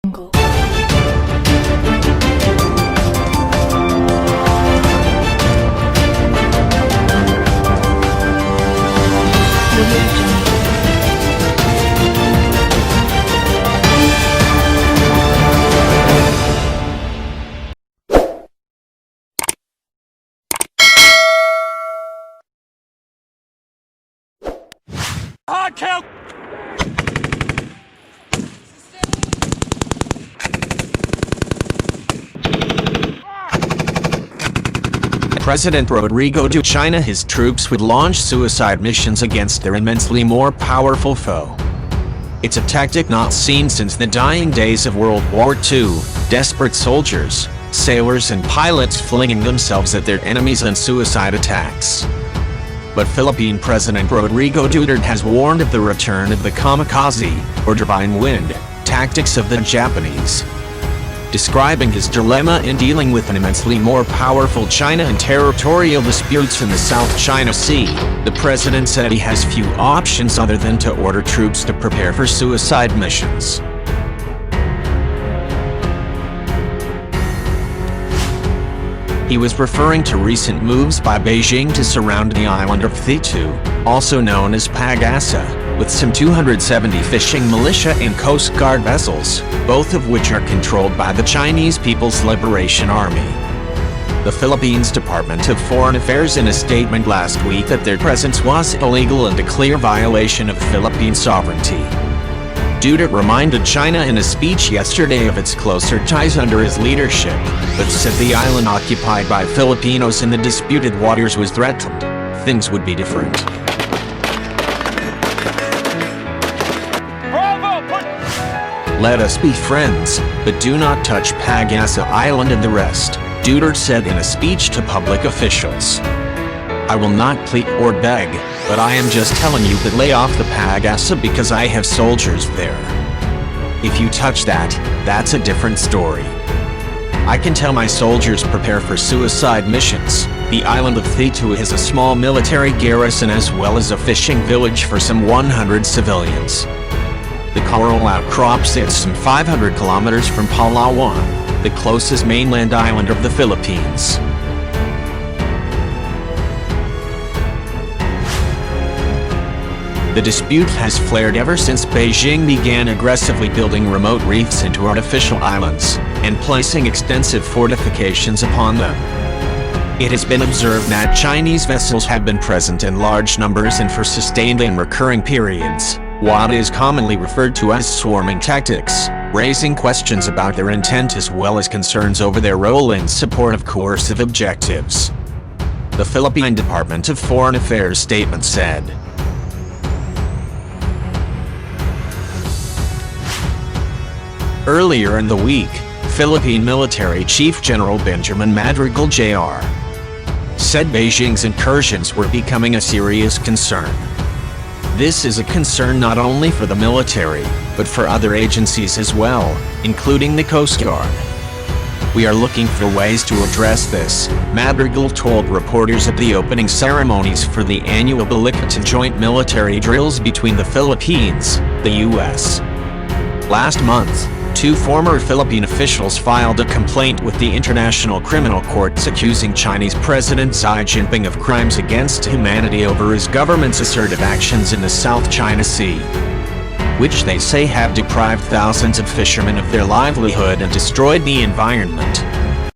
angle. Hard kill! President Rodrigo Duterte China his troops would launch suicide missions against their immensely more powerful foe. It's a tactic not seen since the dying days of World War II, desperate soldiers, sailors and pilots flinging themselves at their enemies in suicide attacks. But Philippine President Rodrigo Duterte has warned of the return of the kamikaze, or divine wind, tactics of the Japanese. Describing his dilemma in dealing with an immensely more powerful China and territorial disputes in the South China Sea, the president said he has few options other than to order troops to prepare for suicide missions. He was referring to recent moves by Beijing to surround the island of Thitu, also known as Pag-asa, with some 270 fishing militia and Coast Guard vessels, both of which are controlled by the Chinese People's Liberation Army. The Philippines Department of Foreign Affairs in a statement last week that their presence was illegal and a clear violation of Philippine sovereignty. Duterte reminded China in a speech yesterday of its closer ties under his leadership, but said the island occupied by Filipinos in the disputed waters was threatened. Things would be different. Let us be friends, but do not touch Pag-asa Island and the rest, Duterte said in a speech to public officials. I will not plead or beg, but I am just telling you that lay off the Pag-asa because I have soldiers there. If you touch that, that's a different story. I can tell my soldiers prepare for suicide missions. The island of Thitu has a small military garrison as well as a fishing village for some 100 civilians. The coral outcrop sits some 500 kilometers from Palawan, the closest mainland island of the Philippines. The dispute has flared ever since Beijing began aggressively building remote reefs into artificial islands, and placing extensive fortifications upon them. It has been observed that Chinese vessels have been present in large numbers and for sustained and recurring periods, what is commonly referred to as swarming tactics, raising questions about their intent as well as concerns over their role in support of coercive objectives. The Philippine Department of Foreign Affairs statement said, earlier in the week, Philippine Military Chief General Benjamin Madrigal Jr. said Beijing's incursions were becoming a serious concern. This is a concern not only for the military, but for other agencies as well, including the Coast Guard. We are looking for ways to address this, Madrigal told reporters at the opening ceremonies for the annual Balikatan joint military drills between the Philippines, the U.S. Last month, two former Philippine officials filed a complaint with the International Criminal Courts accusing Chinese President Xi Jinping of crimes against humanity over his government's assertive actions in the South China Sea, which they say have deprived thousands of fishermen of their livelihood and destroyed the environment.